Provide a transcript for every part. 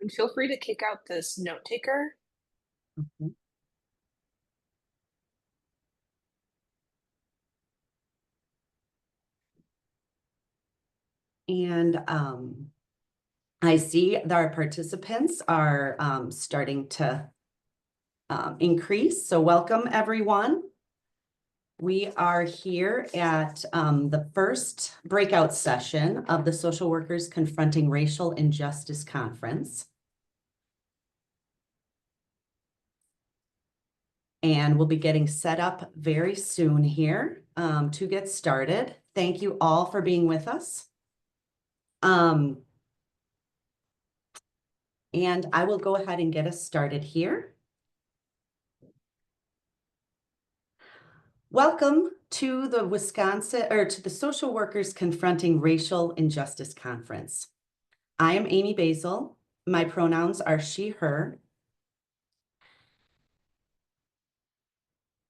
And feel free to kick out this note taker. Mhm. And I see that our participants are starting to increase. So welcome, everyone. We are here at the first breakout session of the Social Workers Confronting Racial Injustice Conference. And we'll be getting set up very soon here to get started. Thank you all for being with us. And I will go ahead and get us started here. Welcome to the the Social Workers Confronting Racial Injustice Conference. I am Amy Basil. My pronouns are she, her.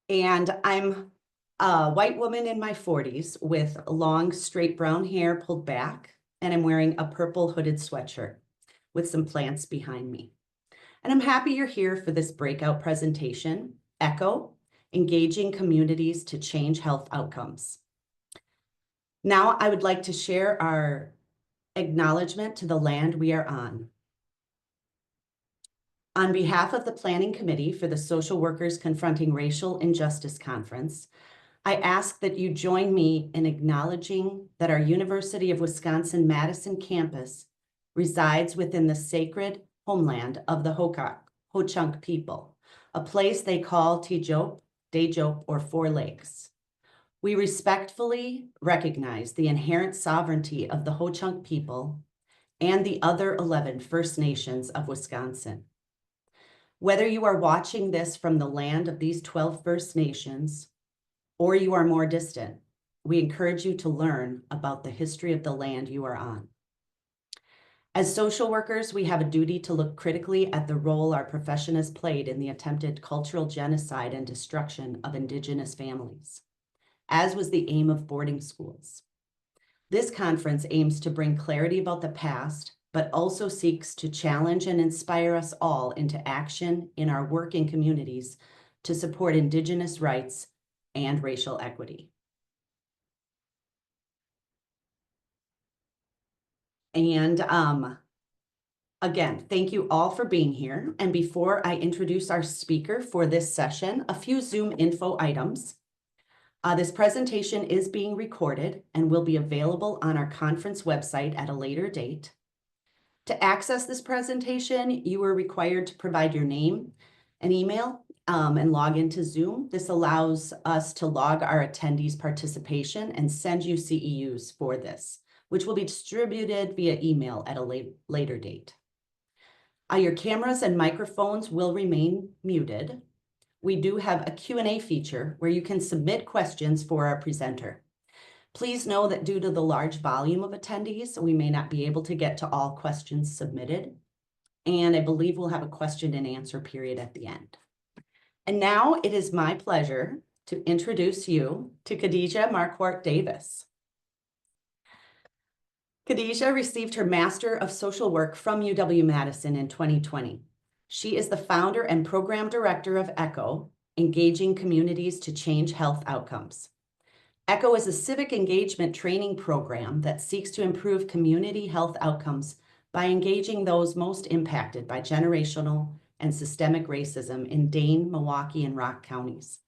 And I'm a white woman in my 40s with long, straight brown hair pulled back, and I'm wearing a purple hooded sweatshirt with some plants behind me. And I'm happy you're here for this breakout presentation, ECHO, Engaging Communities to Change Health Outcomes. Now I would like to share our acknowledgement to the land we are on. On behalf of the Planning Committee for the Social Workers Confronting Racial Injustice Conference, I ask that you join me in acknowledging that our University of Wisconsin-Madison campus resides within the sacred homeland of the Ho-Chunk people, a place they call Teejop, Dejop, or Four Lakes. We respectfully recognize the inherent sovereignty of the Ho-Chunk people and the other 11 First Nations of Wisconsin. Whether you are watching this from the land of these 12 First Nations, or you are more distant, we encourage you to learn about the history of the land you are on. As social workers, we have a duty to look critically at the role our profession has played in the attempted cultural genocide and destruction of Indigenous families, as was the aim of boarding schools. This conference aims to bring clarity about the past, but also seeks to challenge and inspire us all into action in our work in communities to support Indigenous rights and racial equity. And again, thank you all for being here. And before I introduce our speaker for this session, a few Zoom info items. This presentation is being recorded and will be available on our conference website at a later date. To access this presentation, you are required to provide your name and email and log into Zoom. This allows us to log our attendees' participation and send you CEUs for this, which will be distributed via email at a later date. Your cameras and microphones will remain muted. We do have a Q&A feature where you can submit questions for our presenter. Please know that due to the large volume of attendees, we may not be able to get to all questions submitted. And I believe we'll have a question and answer period at the end. And now it is my pleasure to introduce you to Kadijha Marquardt-Davis. Kadijha received her Master of Social Work from UW-Madison in 2020. She is the founder and program director of ECHO, Engaging Communities to Change Health Outcomes. ECHO is a civic engagement training program that seeks to improve community health outcomes by engaging those most impacted by generational and systemic racism in Dane, Milwaukee, and Rock counties.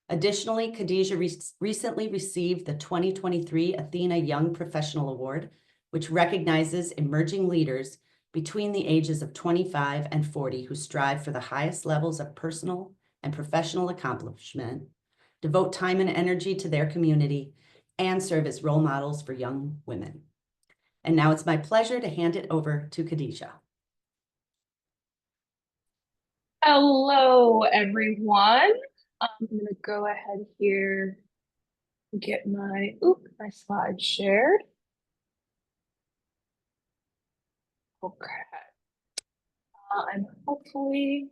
Additionally, Kadijha recently received the 2023 Athena Young Professional Award, which recognizes emerging leaders between the ages of 25 and 40 who strive for the highest levels of personal and professional accomplishment, devote time and energy to their community, and serve as role models for young women. And now it's my pleasure to hand it over to Kadijha. Hello, everyone. I'm going to go ahead here and get my slides shared. Okay. And hopefully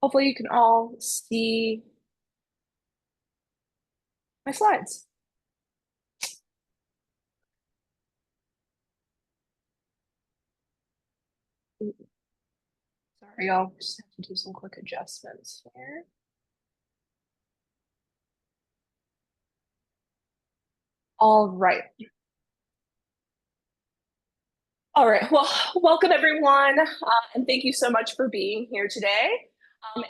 you can all see my slides. Sorry, I'll just have to do some quick adjustments here. All right. All right. Well, welcome everyone, and thank you so much for being here today.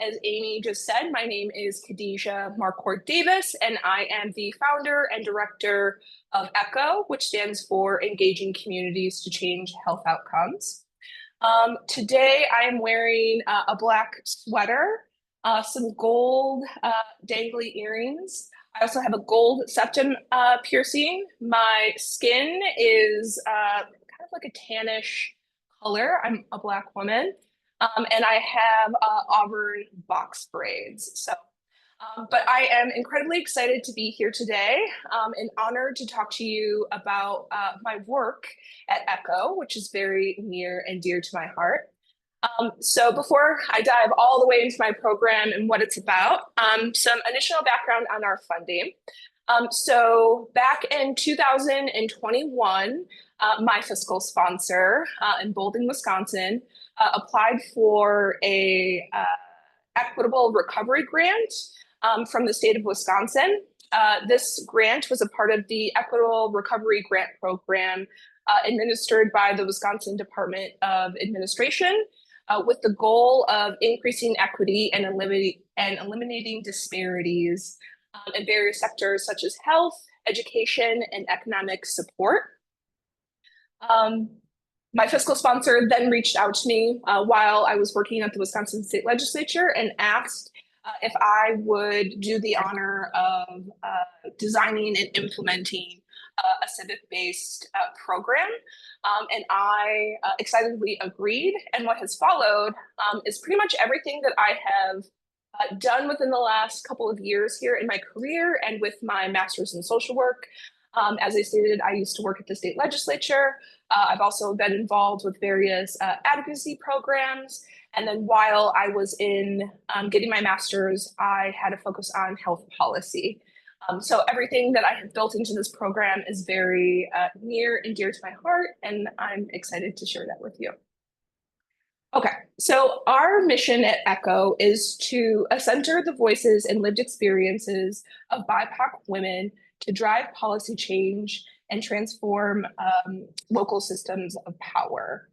As Amy just said, my name is Kadijha Marquardt-Davis, and I am the founder and director of ECHO, which stands for Engaging Communities to Change Health Outcomes. Today, I am wearing a black sweater, some gold dangly earrings. I also have a gold septum piercing. My skin is kind of like a tannish color. I'm a Black woman. And I have auburn box braids. But I am incredibly excited to be here today and honored to talk to you about my work at ECHO, which is very near and dear to my heart. So before I dive all the way into my program and what it's about, some initial background on our funding. So back in 2021, my fiscal sponsor in Bolden, Wisconsin, applied for a equitable recovery grant from the state of Wisconsin. This grant was a part of the Equitable Recovery Grant Program administered by the Wisconsin Department of Administration with the goal of increasing equity and eliminating disparities in various sectors such as health, education, and economic support. My fiscal sponsor then reached out to me while I was working at the Wisconsin State Legislature and asked if I would do the honor of designing and implementing a civic-based program. And I excitedly agreed. And what has followed is pretty much everything that I have done within the last couple of years here in my career and with my master's in social work. As I stated, I used to work at the state legislature. I've also been involved with various advocacy programs. And then while I was in getting my master's, I had a focus on health policy. So everything that I have built into this program is very near and dear to my heart, and I'm excited to share that with you. Okay, so our mission at ECHO is to center the voices and lived experiences of BIPOC women to drive policy change and transform local systems of power.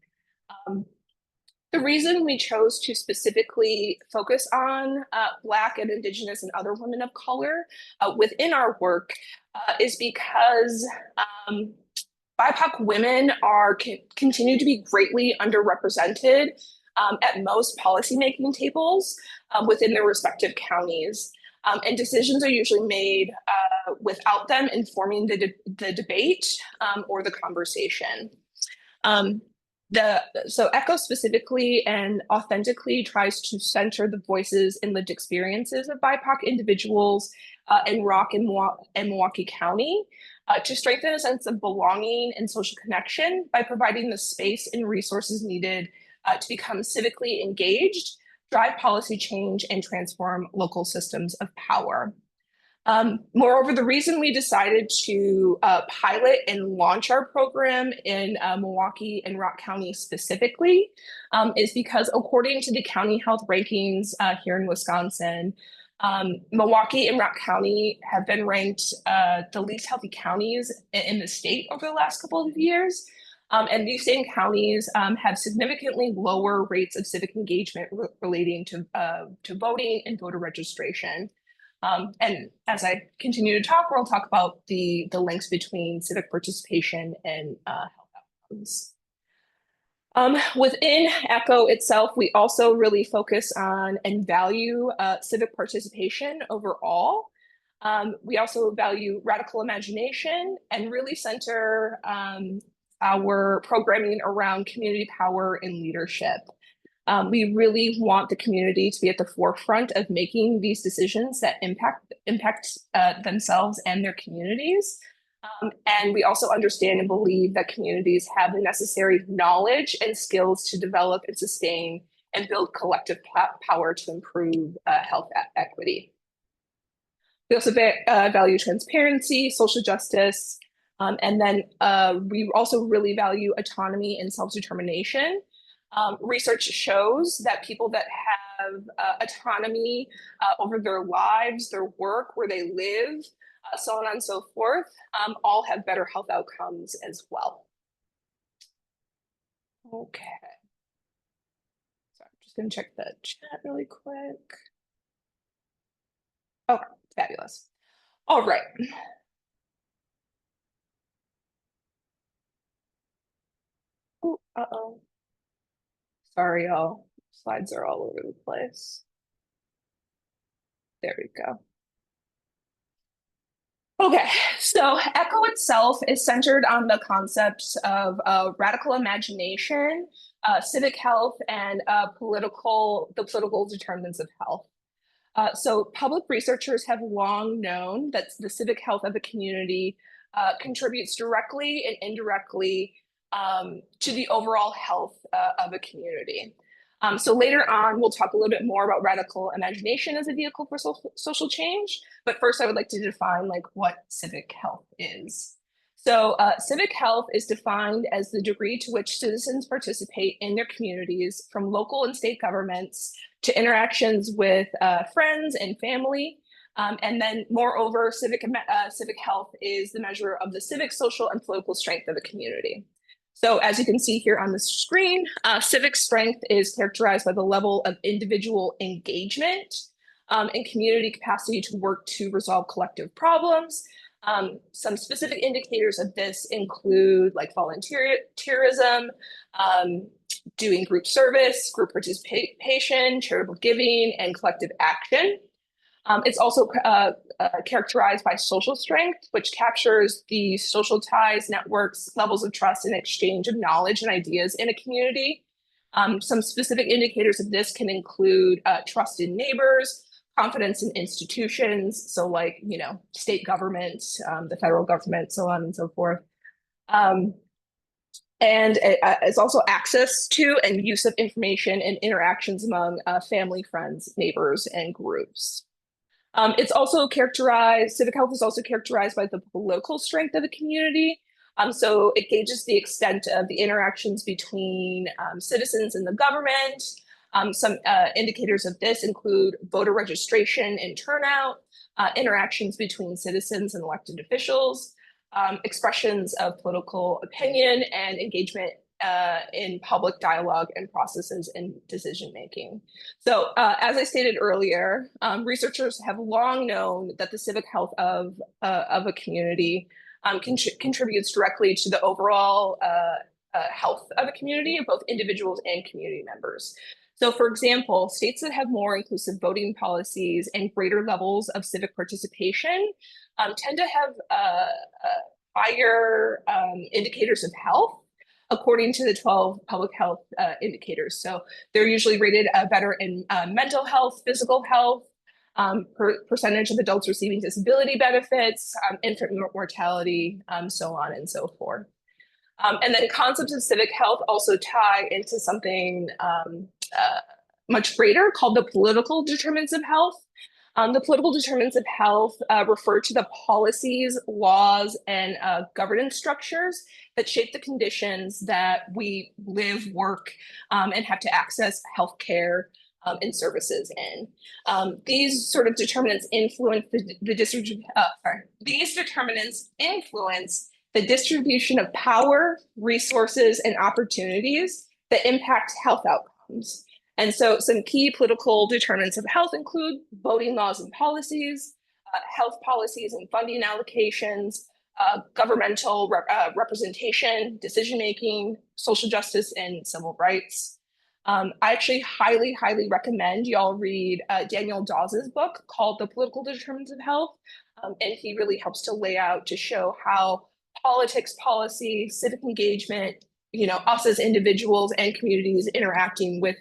The reason we chose to specifically focus on Black and Indigenous and other women of color within our work is because BIPOC women continue to be greatly underrepresented at most policymaking tables within their respective counties. And decisions are usually made without them informing the debate or the conversation. So ECHO specifically and authentically tries to center the voices and lived experiences of BIPOC individuals in Rock and Milwaukee County to strengthen a sense of belonging and social connection by providing the space and resources needed to become civically engaged, drive policy change, and transform local systems of power. Moreover, the reason we decided to pilot and launch our program in Milwaukee and Rock County specifically is because according to the county health rankings here in Wisconsin, Milwaukee and Rock County have been ranked the least healthy counties in the state over the last couple of years. And these same counties have significantly lower rates of civic engagement relating to voting and voter registration. And as I continue to talk, we'll talk about the links between civic participation and health outcomes. Within ECHO itself, we also really focus on and value civic participation overall. We also value radical imagination and really center our programming around community power and leadership. We really want the community to be at the forefront of making these decisions that impact themselves and their communities. And we also understand and believe that communities have the necessary knowledge and skills to develop and sustain and build collective power to improve health equity. We also value transparency, social justice, and then we also really value autonomy and self-determination. Research shows that people that have autonomy over their lives, their work, where they live, so on and so forth, all have better health outcomes as well. Okay. So I'm just going to check the chat really quick. Okay, fabulous. All right. Oh, uh-oh. Sorry, y'all. Slides are all over the place. There we go. Okay, so ECCHO itself is centered on the concepts of radical imagination, civic health, and the political determinants of health. So public researchers have long known that the civic health of a community contributes directly and indirectly to the overall health of a community. So later on, we'll talk a little bit more about radical imagination as a vehicle for social change. But first, I would like to define what civic health is. So civic health is defined as the degree to which citizens participate in their communities, from local and state governments to interactions with friends and family. And then moreover, civic health is the measure of the civic, social, and political strength of a community. So as you can see here on the screen, civic strength is characterized by the level of individual engagement and community capacity to work to resolve collective problems. Some specific indicators of this include volunteerism, doing group service, group participation, charitable giving, and collective action. It's also characterized by social strength, which captures the social ties, networks, levels of trust, and exchange of knowledge and ideas in a community. Some specific indicators of this can include trust in neighbors, confidence in institutions, so state government, the federal government, so on and so forth. And it's also access to and use of information and interactions among family, friends, neighbors, and groups. It's also characterized, civic health is also characterized by the political strength of a community. So it gauges the extent of the interactions between citizens and the government. Some indicators of this include voter registration and turnout, interactions between citizens and elected officials, expressions of political opinion, and engagement in public dialogue and processes in decision-making. So as I stated earlier, researchers have long known that the civic health of a community contributes directly to the overall health of a community, of both individuals and community members. So for example, states that have more inclusive voting policies and greater levels of civic participation tend to have higher indicators of health, according to the 12 public health indicators. So they're usually rated better in mental health, physical health, percentage of adults receiving disability benefits, infant mortality, so on and so forth. And then concepts of civic health also tie into something much greater called the political determinants of health. The political determinants of health refer to the policies, laws, and governance structures that shape the conditions that we live, work, and have to access healthcare and services in. These sort of determinants influence these determinants influence the distribution of power, resources, and opportunities that impact health outcomes. And so some key political determinants of health include voting laws and policies, health policies and funding allocations, governmental representation, decision-making, social justice, and civil rights. I actually highly, highly recommend y'all read Daniel Dawes's book called The Political Determinants of Health. And he really helps to lay out, to show how politics, policy, civic engagement, us as individuals and communities interacting with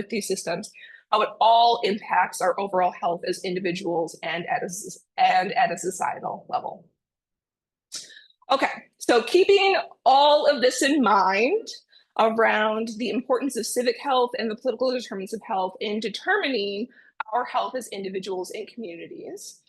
these systems, how it all impacts our overall health as individuals and at a societal level. Okay, so keeping all of this in mind around the importance of civic health and the political determinants of health in determining our health as individuals and communities,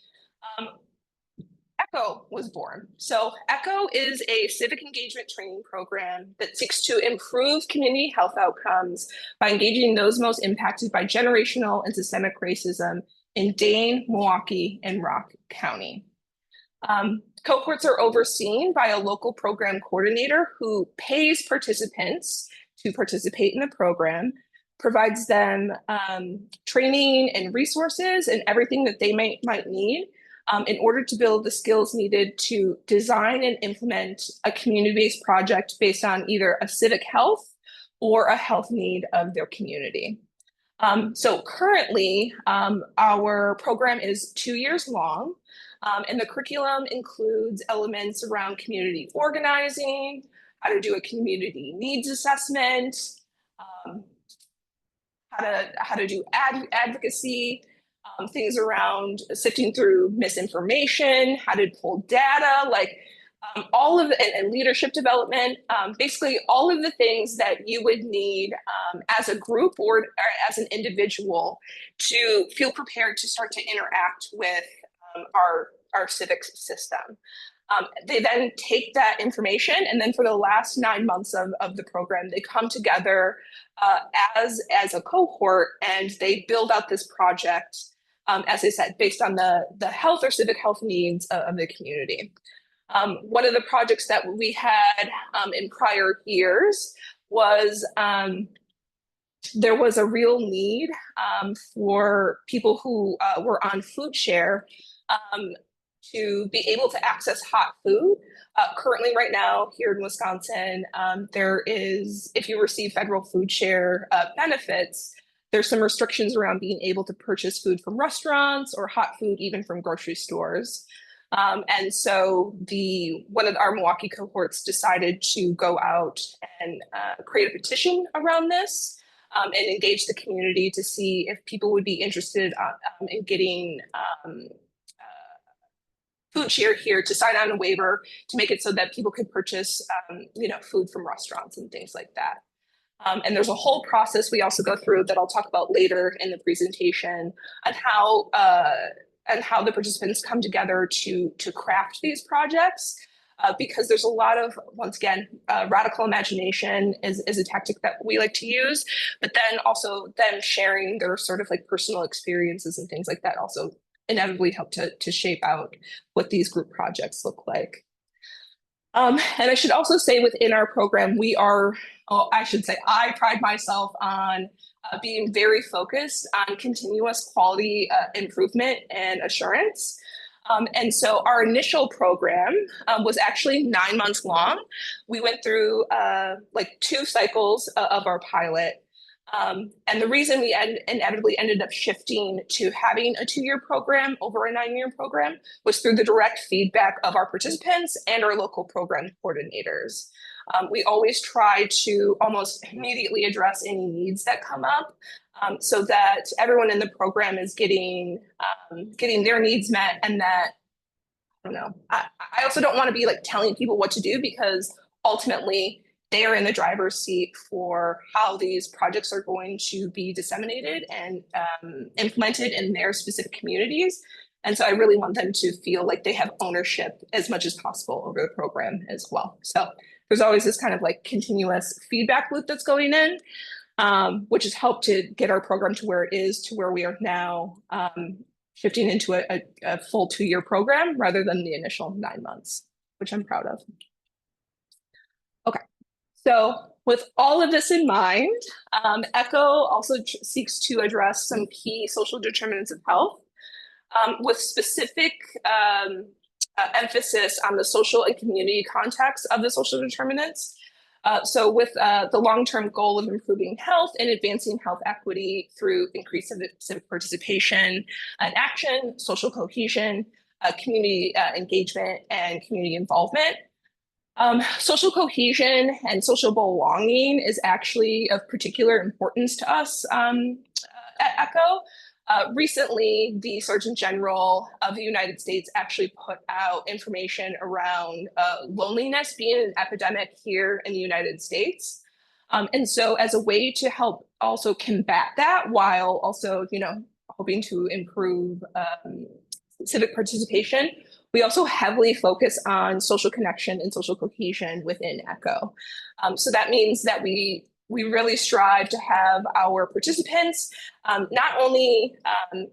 ECHO was born. So ECHO is a civic engagement training program that seeks to improve community health outcomes by engaging those most impacted by generational and systemic racism in Dane, Milwaukee, and Rock County. Cohorts are overseen by a local program coordinator who pays participants to participate in the program, provides them training and resources and everything that they might need in order to build the skills needed to design and implement a community-based project based on either a civic health or a health need of their community. So currently, our program is 2 years long, and the curriculum includes elements around community organizing, how to do a community needs assessment, how to do advocacy, things around sifting through misinformation, how to pull data, like all of and leadership development, basically all of the things that you would need as a group or as an individual to feel prepared to start to interact with our civic system. They then take that information, and then for the last 9 months of the program, they come together as a cohort, and they build out this project, as I said, based on the health or civic health needs of the community. One of the projects that we had in prior years was there was a real need for people who were on food share to be able to access hot food. Currently, right now, here in Wisconsin, there is, if you receive federal food share benefits, there's some restrictions around being able to purchase food from restaurants or hot food even from grocery stores. And so one of our Milwaukee cohorts decided to go out and create a petition around this and engage the community to see if people would be interested in getting food share here, to sign on a waiver to make it so that people could purchase food from restaurants and things like that. And there's a whole process we also go through that I'll talk about later in the presentation on how the participants come together to craft these projects, because there's a lot of, once again, radical imagination is a tactic that we like to use, but then also them sharing their sort of like personal experiences and things like that also inevitably help to shape out what these group projects look like. And I should also say within our program, I pride myself on being very focused on continuous quality improvement and assurance. And so our initial program was actually 9 months long. We went through like 2 cycles of our pilot. And the reason we inevitably ended up shifting to having a 2-year program over a 9-year program was through the direct feedback of our participants and our local program coordinators. We always try to almost immediately address any needs that come up, so that everyone in the program is getting their needs met, and that, I don't know, I also don't want to be like telling people what to do, because ultimately they are in the driver's seat for how these projects are going to be disseminated and implemented in their specific communities. And so I really want them to feel like they have ownership as much as possible over the program as well. So there's always this kind of like continuous feedback loop that's going in, which has helped to get our program to where it is, to where we are now, shifting into a full 2-year program rather than the initial 9 months, which I'm proud of. Okay. So with all of this in mind, ECHO also seeks to address some key social determinants of health, with specific emphasis on the social and community context of the social determinants. So with the long-term goal of improving health and advancing health equity through increased civic participation and action, social cohesion, community engagement, and community involvement. Social cohesion and social belonging is actually of particular importance to us at ECHO. Recently, the Surgeon General of the United States actually put out information around loneliness being an epidemic here in the United States. And so as a way to help also combat that, while also, hoping to improve civic participation, We also heavily focus on social connection and social cohesion within ECHO. So that means that we really strive to have our participants not only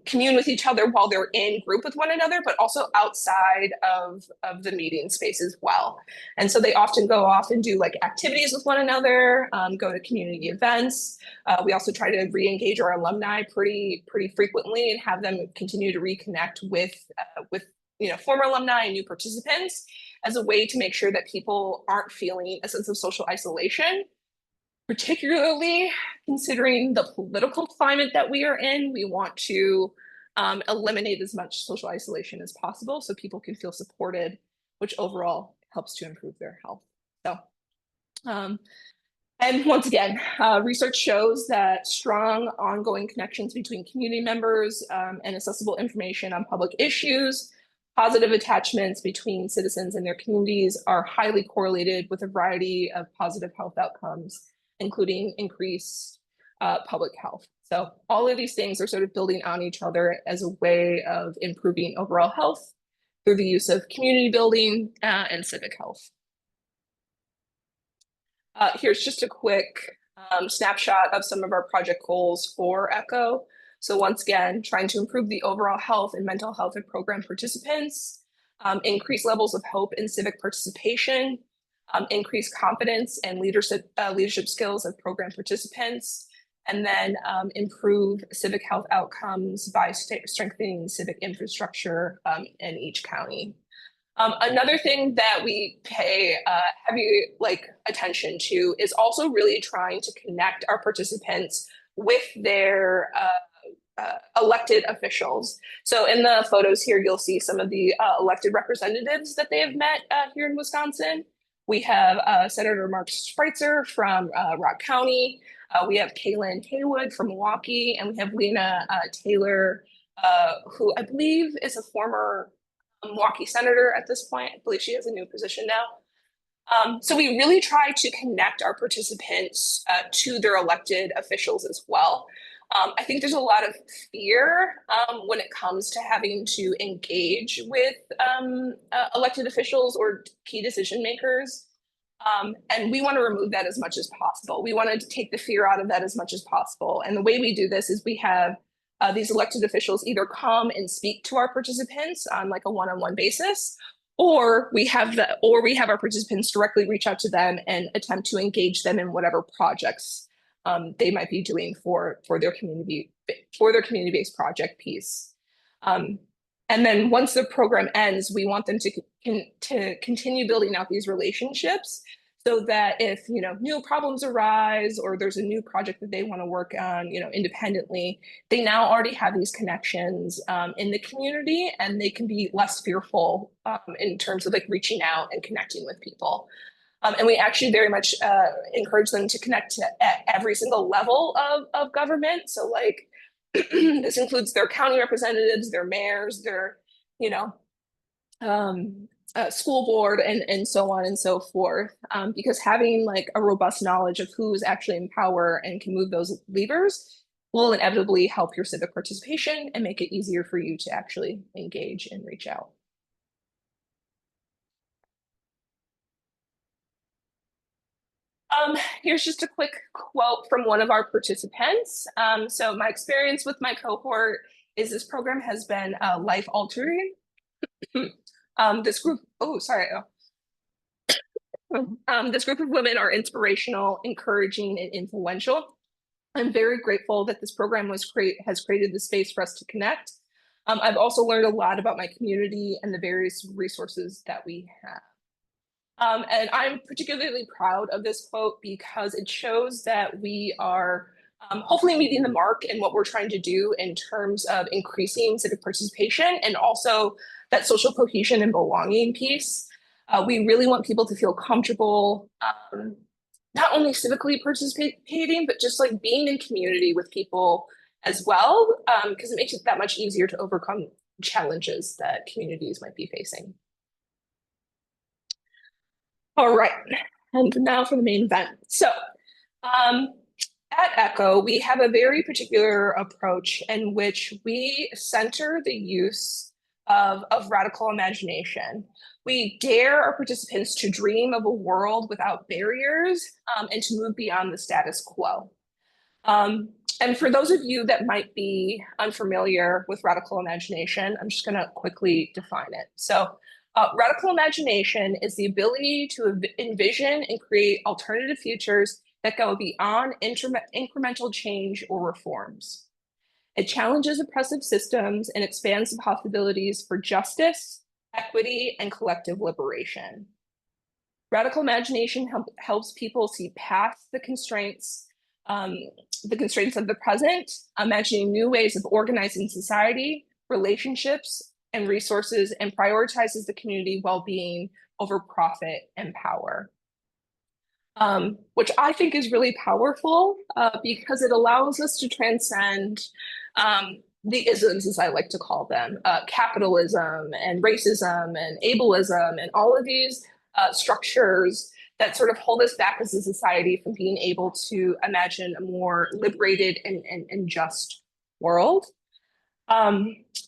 commune with each other while they're in group with one another, but also outside of the meeting space as well. And so they often go off and do like activities with one another, go to community events. We also try to re-engage our alumni pretty frequently and have them continue to reconnect with former alumni and new participants as a way to make sure that people aren't feeling a sense of social isolation. Particularly considering the political climate that we are in, we want to eliminate as much social isolation as possible so people can feel supported, which overall helps to improve their health. So, and once again, research shows that strong ongoing connections between community members and accessible information on public issues, positive attachments between citizens and their communities are highly correlated with a variety of positive health outcomes, including increased public health. So all of these things are sort of building on each other as a way of improving overall health through the use of community building and civic health. Here's just a quick snapshot of some of our project goals for ECHO. So once again, trying to improve the overall health and mental health of program participants, increase levels of hope in civic participation, increase confidence and leadership skills of program participants, and then improve civic health outcomes by strengthening civic infrastructure in each county. Another thing that we pay heavy attention to is also really trying to connect our participants with their elected officials. So in the photos here, you'll see some of the elected representatives that they have met here in Wisconsin. We have Senator Mark Spreitzer from Rock County. We have Kaylin Haywood from Milwaukee, and we have Lena Taylor, who I believe is a former Milwaukee senator at this point. I believe she has a new position now. So we really try to connect our participants to their elected officials as well. I think there's a lot of fear when it comes to having to engage with elected officials or key decision makers. And we want to remove that as much as possible. We want to take the fear out of that as much as possible. And the way we do this is we have these elected officials either come and speak to our participants on like a one-on-one basis, or we have our participants directly reach out to them and attempt to engage them in whatever projects they might be doing for their community-based project piece. And then once the program ends, we want them to continue building out these relationships so that if new problems arise or there's a new project that they want to work on independently, they now already have these connections in the community, and they can be less fearful in terms of like reaching out and connecting with people. And we actually very much encourage them to connect at every single level of government. So like this includes their county representatives, their mayors, their school board, and so on and so forth, because having like a robust knowledge of who's actually in power and can move those levers will inevitably help your civic participation and make it easier for you to actually engage and reach out. Here's just a quick quote from one of our participants. So my experience with my cohort is this program has been life-altering. This group of women are inspirational, encouraging, and influential. I'm very grateful that this program has created the space for us to connect. I've also learned a lot about my community and the various resources that we have. And I'm particularly proud of this quote because it shows that we are hopefully meeting the mark in what we're trying to do in terms of increasing civic participation and also that social cohesion and belonging piece. We really want people to feel comfortable, not only civically participating, but just like being in community with people as well, because it makes it that much easier to overcome challenges that communities might be facing. All right, and now for the main event. So at ECHO, we have a very particular approach in which we center the use of radical imagination. We dare our participants to dream of a world without barriers and to move beyond the status quo. And for those of you that might be unfamiliar with radical imagination, I'm just going to quickly define it. So radical imagination is the ability to envision and create alternative futures that go beyond incremental change or reforms. It challenges oppressive systems and expands the possibilities for justice, equity, and collective liberation. Radical imagination helps people see past the constraints of the present, imagining new ways of organizing society, relationships, and resources, and prioritizes the community well-being over profit and power. Which I think is really powerful because it allows us to transcend the isms, as I like to call them, capitalism and racism and ableism and all of these structures that sort of hold us back as a society from being able to imagine a more liberated and just world.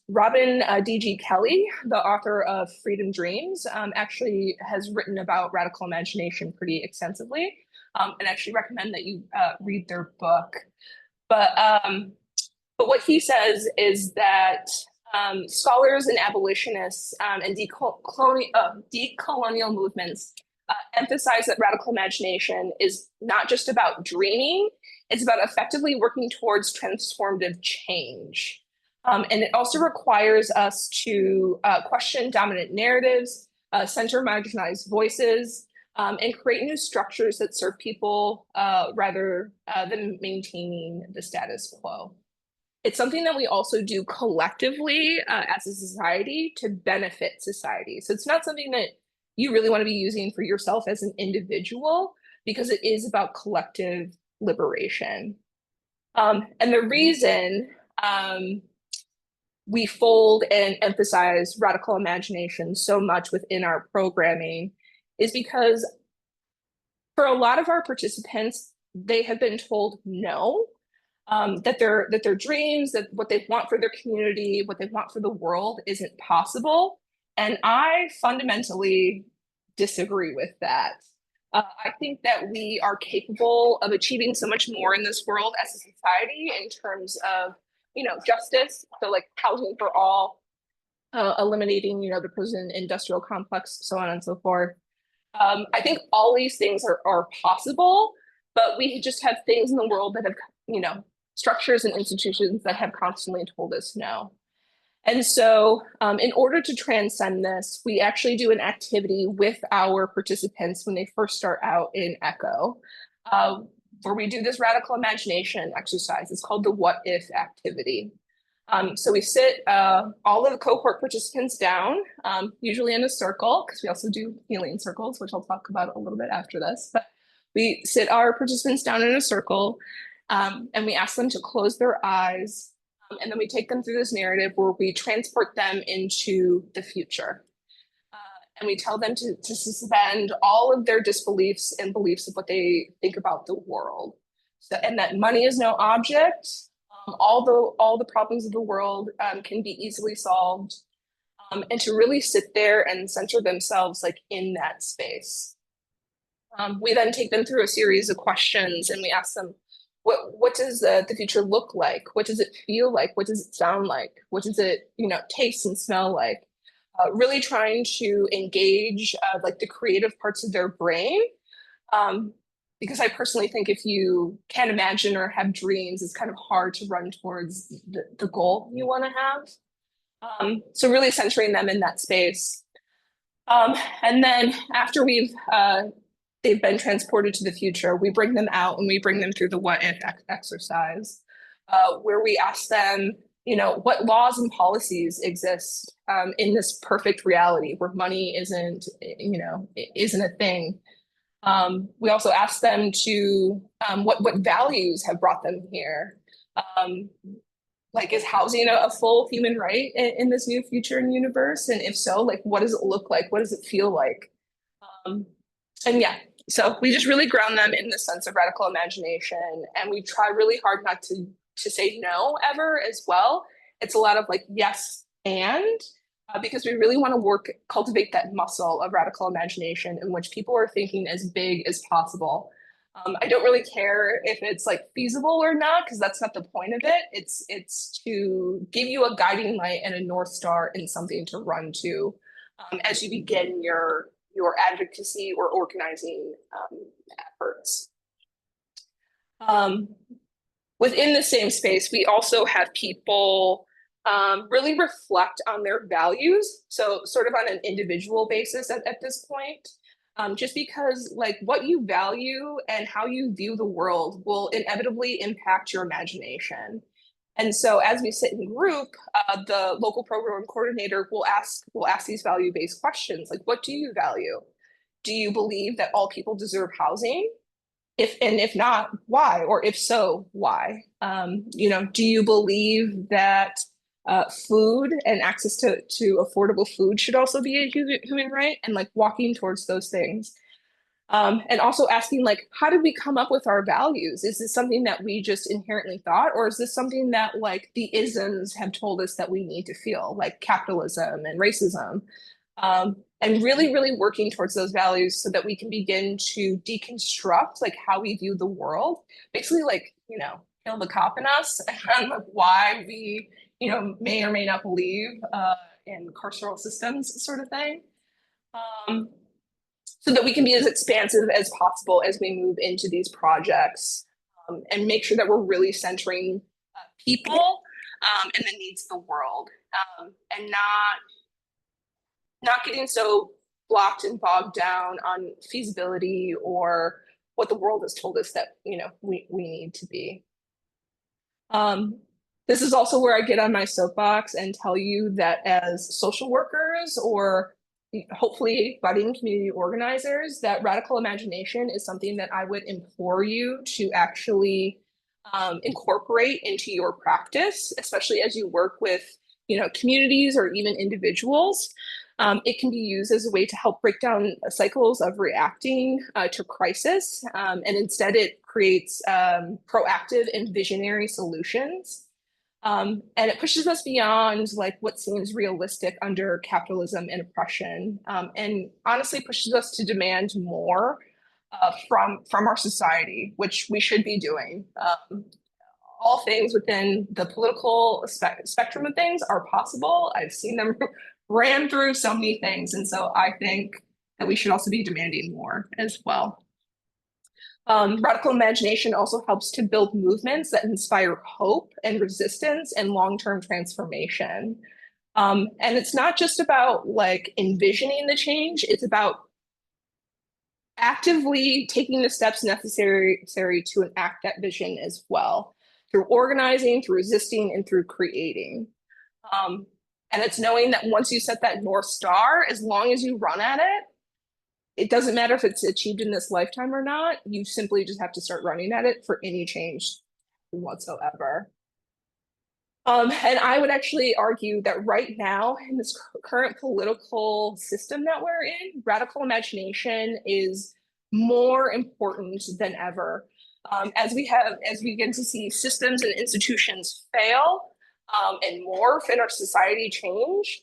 Robin D.G. Kelley, the author of Freedom Dreams, actually has written about radical imagination pretty extensively, and actually recommend that you read their book. But what he says is that scholars and abolitionists and decolonial movements emphasize that radical imagination is not just about dreaming, it's about effectively working towards transformative change. And it also requires us to question dominant narratives, center marginalized voices, and create new structures that serve people rather than maintaining the status quo. It's something that we also do collectively as a society to benefit society. So it's not something that you really want to be using for yourself as an individual, because it is about collective liberation. And the reason we fold and emphasize radical imagination so much within our programming is because for a lot of our participants, they have been told no, that their dreams, that what they want for their community, what they want for the world isn't possible. And I fundamentally disagree with that. I think that we are capable of achieving so much more in this world as a society in terms of, justice, so like housing for all, eliminating, the prison industrial complex, so on and so forth. I think all these things are possible, but we just have things in the world that have, structures and institutions that have constantly told us no. And so in order to transcend this, we actually do an activity with our participants when they first start out in ECCHO, where we do this radical imagination exercise. It's called the what if activity. So we sit all of the cohort participants down, usually in a circle, because we also do healing circles, which I'll talk about a little bit after this. But we sit our participants down in a circle, and we ask them to close their eyes. And then we take them through this narrative where we transport them into the future. And we tell them to suspend all of their disbeliefs and beliefs of what they think about the world. So, and that money is no object. All the problems of the world can be easily solved. And to really sit there and center themselves like in that space. We then take them through a series of questions and we ask them, what does the future look like? What does it feel like? What does it sound like? What does it, taste and smell like? Really trying to engage like the creative parts of their brain. Because I personally think if you can't imagine or have dreams, it's kind of hard to run towards the goal you want to have. So really centering them in that space. And then after they've been transported to the future, we bring them out and we bring them through the what if exercise, where we ask them, what laws and policies exist in this perfect reality where money isn't a thing. We also ask them to what values have brought them here. Like, is housing a full human right in this new future and universe? And if so, like, what does it look like? What does it feel like? And yeah, so we just really ground them in the sense of radical imagination. And we try really hard not to say no ever as well. It's a lot of like, yes, and because we really want to cultivate that muscle of radical imagination in which people are thinking as big as possible. I don't really care if it's like feasible or not, because that's not the point of it. It's to give you a guiding light and a North Star and something to run to as you begin your advocacy or organizing efforts. Within the same space, we also have people really reflect on their values. So sort of on an individual basis at this point. Just because like what you value and how you view the world will inevitably impact your imagination. And so as we sit in group, the local program coordinator will ask these value-based questions, like what do you value? Do you believe that all people deserve housing? If not, why? Or if so, why? Do you believe that food and access to affordable food should also be a human right, and like walking towards those things. And also asking like, how did we come up with our values? Is this something that we just inherently thought, or is this something that like the isms have told us that we need to feel, like capitalism and racism? And really, really working towards those values so that we can begin to deconstruct like how we view the world, basically like, kill the cop in us and like why we may or may not believe in carceral systems sort of thing. So that we can be as expansive as possible as we move into these projects and make sure that we're really centering people and the needs of the world and not getting so blocked and bogged down on feasibility or what the world has told us that we need to be. This is also where I get on my soapbox and tell you that as social workers or hopefully budding community organizers, that radical imagination is something that I would implore you to actually incorporate into your practice, especially as you work with communities or even individuals. It can be used as a way to help break down cycles of reacting to crisis, and instead it creates proactive and visionary solutions. And it pushes us beyond like what seems realistic under capitalism and oppression, and honestly pushes us to demand more from our society, which we should be doing. All things within the political spectrum of things are possible. I've seen them ran through so many things, and so I think that we should also be demanding more as well. Radical imagination also helps to build movements that inspire hope and resistance and long-term transformation. And it's not just about like envisioning the change, it's about actively taking the steps necessary to enact that vision as well, through organizing, through resisting, and through creating. And it's knowing that once you set that North Star, as long as you run at it, it doesn't matter if it's achieved in this lifetime or not. You simply just have to start running at it for any change whatsoever. And I would actually argue that right now, in this current political system that we're in, radical imagination is more important than ever. As we begin to see systems and institutions fail and morph and our society change,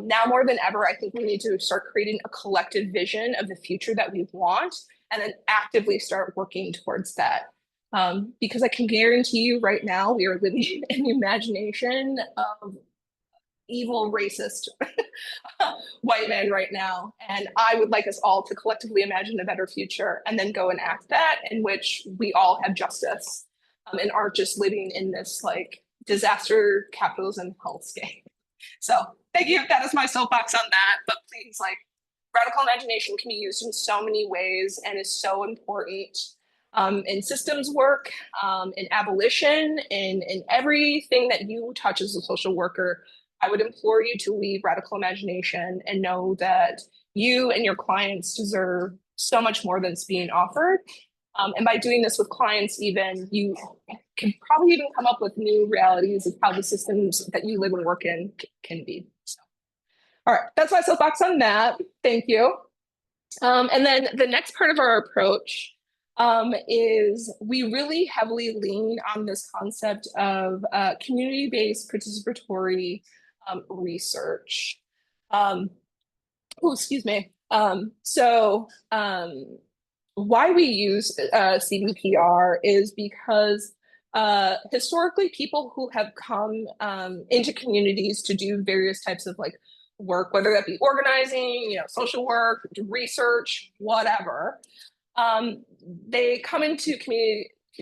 now more than ever, I think we need to start creating a collective vision of the future that we want and then actively start working towards that. Because I can guarantee you right now, we are living in the imagination of evil, racist white men right now. And I would like us all to collectively imagine a better future and then go and act that, in which we all have justice and aren't just living in this like disaster capitalism hellscape. So thank you. That is my soapbox on that. But please, like, radical imagination can be used in so many ways and is so important in systems work, in abolition, in everything that you touch as a social worker. I would implore you to leave radical imagination and know that you and your clients deserve so much more than's being offered. And by doing this with clients, even you can probably even come up with new realities of how the systems that you live and work in can be. So, all right, that's my soapbox on that. Thank you. And then the next part of our approach is we really heavily lean on this concept of community-based participatory research. Oh, excuse me. Why we use CBPR is because historically people who have come into communities to do various types of like work, whether that be organizing, social work, research, whatever, they come into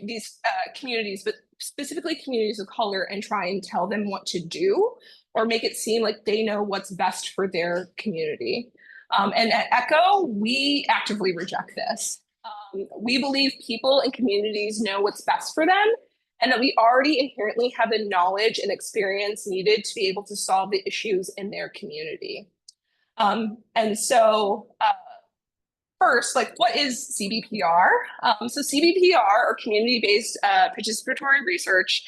these communities, but specifically communities of color, and try and tell them what to do or make it seem like they know what's best for their community. And at ECCHO, we actively reject this. We believe people and communities know what's best for them, and that we already inherently have the knowledge and experience needed to be able to solve the issues in their community. First, like, what is CBPR? So CBPR, or community-based participatory research,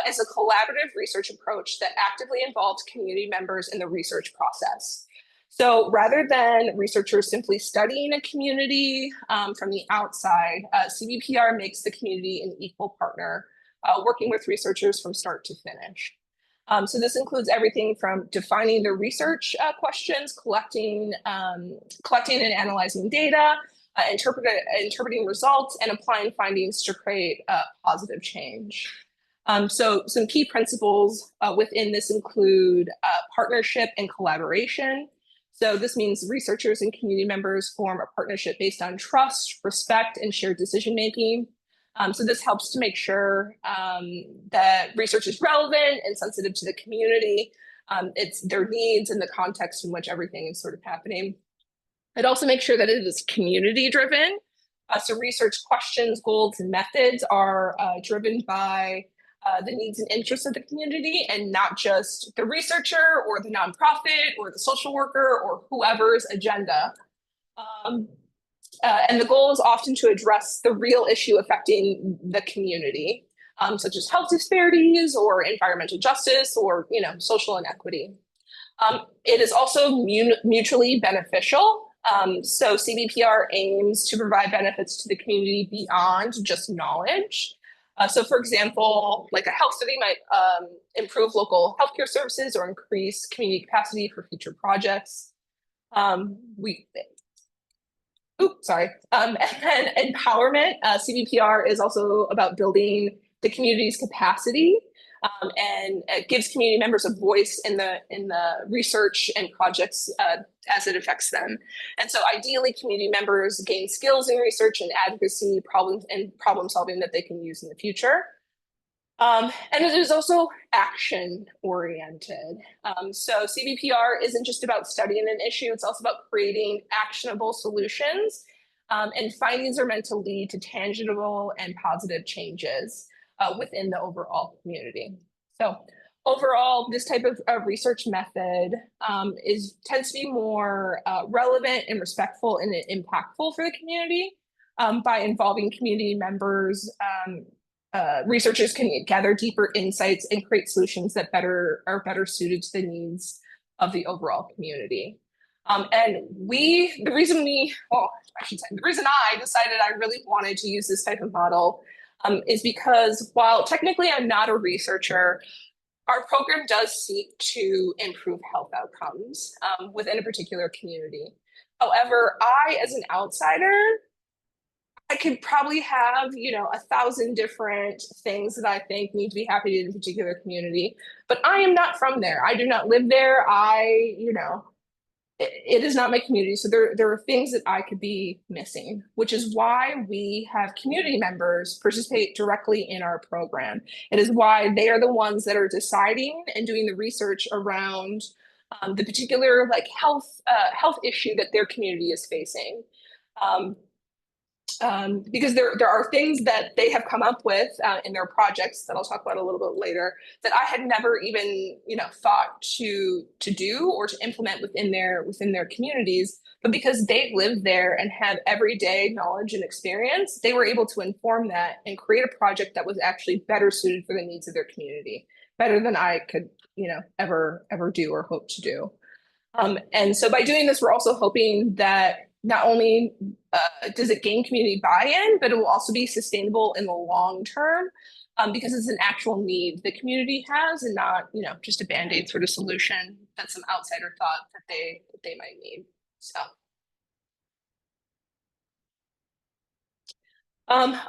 is a collaborative research approach that actively involves community members in the research process. So rather than researchers simply studying a community from the outside, CBPR makes the community an equal partner, working with researchers from start to finish. So this includes everything from defining the research questions, collecting and analyzing data, interpreting results, and applying findings to create positive change. So some key principles within this include partnership and collaboration. So this means researchers and community members form a partnership based on trust, respect, and shared decision-making. So this helps to make sure that research is relevant and sensitive to the community. It's their needs and the context in which everything is sort of happening. It also makes sure that it is community-driven. So research questions, goals, and methods are driven by the needs and interests of the community, and not just the researcher or the nonprofit or the social worker or whoever's agenda. And the goal is often to address the real issue affecting the community, such as health disparities or environmental justice or social inequity. It is also mutually beneficial. So CBPR aims to provide benefits to the community beyond just knowledge. So for example, like a health study might improve local healthcare services or increase community capacity for future projects. And then empowerment. CBPR is also about building the community's capacity, and it gives community members a voice in the research and projects as it affects them. And so ideally, community members gain skills in research and advocacy, problem solving that they can use in the future. And it is also action oriented. So CBPR isn't just about studying an issue, it's also about creating actionable solutions. And findings are meant to lead to tangible and positive changes within the overall community. So overall, this type of research method tends to be more relevant and respectful and impactful for the community. By involving community members, researchers can gather deeper insights and create solutions that are better suited to the needs of the overall community. The reason I decided I really wanted to use this type of model is because while technically I'm not a researcher, our program does seek to improve health outcomes within a particular community. However, I, as an outsider, I could probably have, 1,000 different things that I think need to be happening in a particular community, but I am not from there. I do not live there. It is not my community. So there are things that I could be missing, which is why we have community members participate directly in our program. It is why they are the ones that are deciding and doing the research around the particular health issue that their community is facing. Because there are things that they have come up with in their projects that I'll talk about a little bit later that I had never even thought to do or to implement within their communities, but because they live there and have everyday knowledge and experience, they were able to inform that and create a project that was actually better suited for the needs of their community, better than I could ever do or hope to do. And so by doing this, we're also hoping that not only does it gain community buy-in, but it will also be sustainable in the long term. because it's an actual need the community has and not, just a Band-Aid sort of solution that some outsider thought that they might need. So.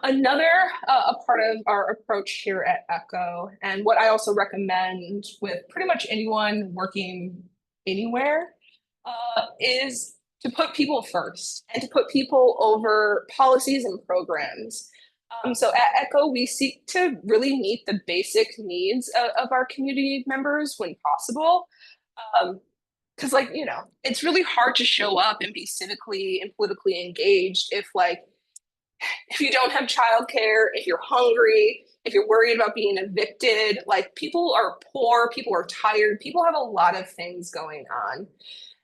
Another a part of our approach here at ECCHO, and what I also recommend with pretty much anyone working anywhere, is to put people first and to put people over policies and programs. So at ECCHO, we seek to really meet the basic needs of our community members when possible. Because it's really hard to show up and be civically and politically engaged if you don't have childcare, if you're hungry, if you're worried about being evicted, people are poor, people are tired, people have a lot of things going on.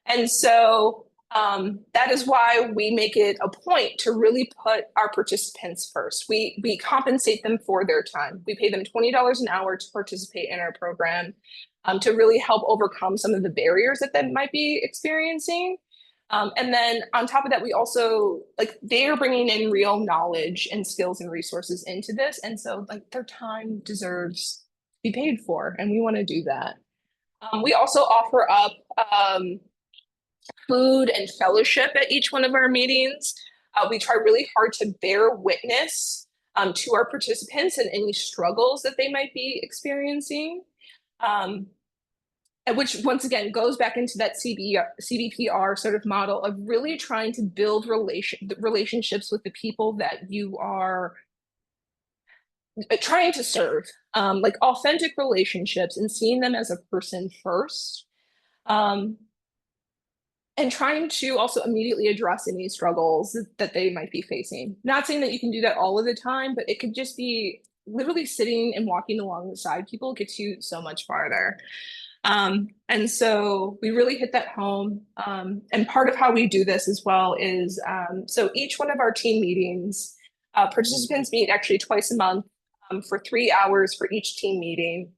And so that is why we make it a point to really put our participants first. We compensate them for their time. We pay them $20 an hour to participate in our program, to really help overcome some of the barriers that they might be experiencing. And then on top of that, we also they are bringing in real knowledge and skills and resources into this. And so their time deserves to be paid for, and we want to do that. We also offer up food and fellowship at each one of our meetings. We try really hard to bear witness to our participants and any struggles that they might be experiencing. Which once again goes back into that CVPR sort of model of really trying to build relationships with the people that you are trying to serve, authentic relationships, and seeing them as a person first, and trying to also immediately address any struggles that they might be facing. Not saying that you can do that all of the time, but it could just be literally sitting and walking alongside people gets you so much farther. And so we really hit that home. And part of how we do this as well is, so each one of our team meetings, participants meet actually twice a month, for 3 hours for each team meeting.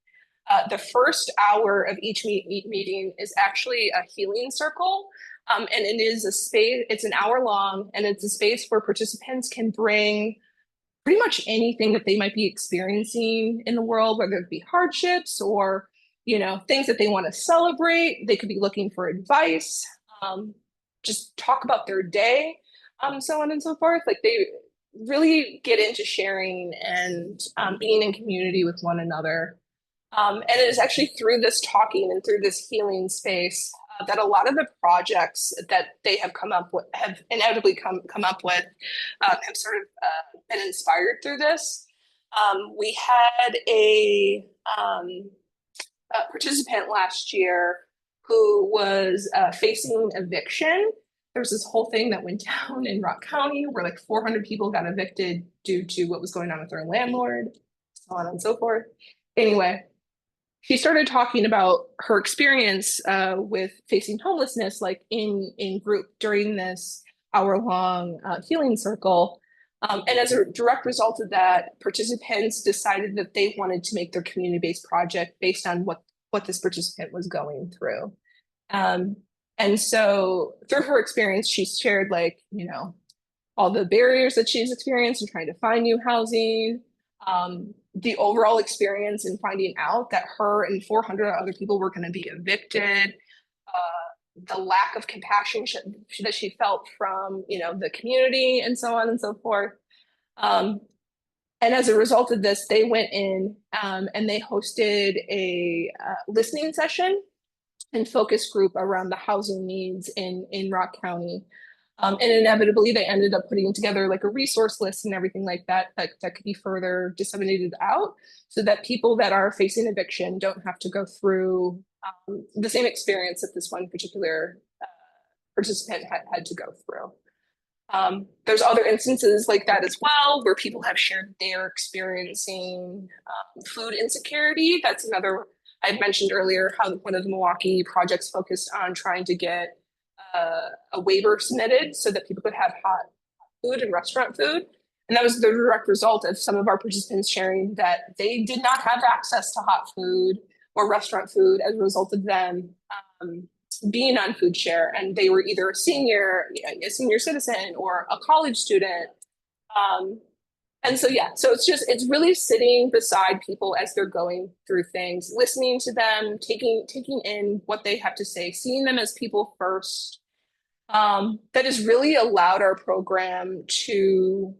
The first hour of each meeting is actually a healing circle. And it is a space, it's an hour long, and it's a space where participants can bring pretty much anything that they might be experiencing in the world, whether it be hardships or things that they want to celebrate. They could be looking for advice, just talk about their day, so on and so forth. They really get into sharing and being in community with one another. And it is actually through this talking and through this healing space that a lot of the projects that they have inevitably come up with, have sort of been inspired through this. We had a participant last year who was facing eviction. There was this whole thing that went down in Rock County where 400 people got evicted due to what was going on with their landlord, so on and so forth. Anyway, she started talking about her experience with facing homelessness, in group during this hour-long healing circle. And as a direct result of that, participants decided that they wanted to make their community-based project based on what this participant was going through. And so through her experience, she shared all the barriers that she's experienced in trying to find new housing, the overall experience in finding out that her and 400 other people were going to be evicted, the lack of compassion that she felt from, the community, and so on and so forth. And as a result of this, they went in and they hosted a listening session and focus group around the housing needs in Rock County. And inevitably, they ended up putting together a resource list and everything like that could be further disseminated out so that people that are facing eviction don't have to go through the same experience that this one particular participant had to go through. There's other instances like that as well, where people have shared they're experiencing food insecurity. That's another, I had mentioned earlier how one of the Milwaukee projects focused on trying to get a waiver submitted so that people could have hot food and restaurant food. And that was the direct result of some of our participants sharing that they did not have access to hot food or restaurant food as a result of them being on food share. And they were either a senior citizen or a college student. And so, yeah, so it's really sitting beside people as they're going through things, listening to them, taking in what they have to say, seeing them as people first. That has really allowed our program to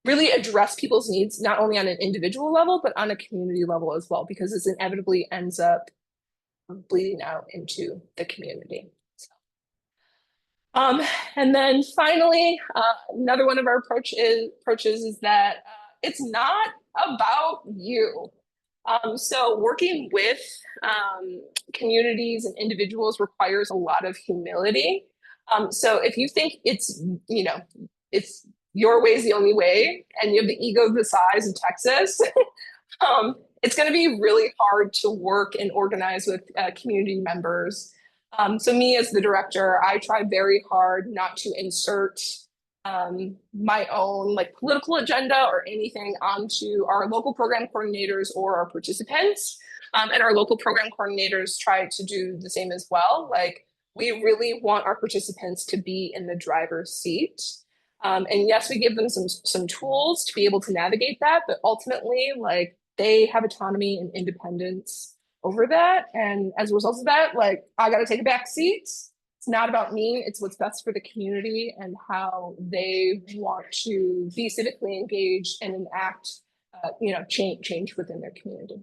really address people's needs, not only on an individual level, but on a community level as well, because this inevitably ends up bleeding out into the community. And then finally, another one of our approaches is that it's not about you. So working with communities and individuals requires a lot of humility. So if you think it's, it's your way is the only way, and you have the ego the size of Texas, it's going to be really hard to work and organize with community members. So me as the director, I try very hard not to insert my own like political agenda or anything onto our local program coordinators or our participants. And our local program coordinators try to do the same as well. Like we really want our participants to be in the driver's seat. And yes, we give them some tools to be able to navigate that, but ultimately, like they have autonomy and independence over that. And as a result of that, like I got to take a back seat. It's not about me. It's what's best for the community and how they want to be civically engaged and enact, change within their community.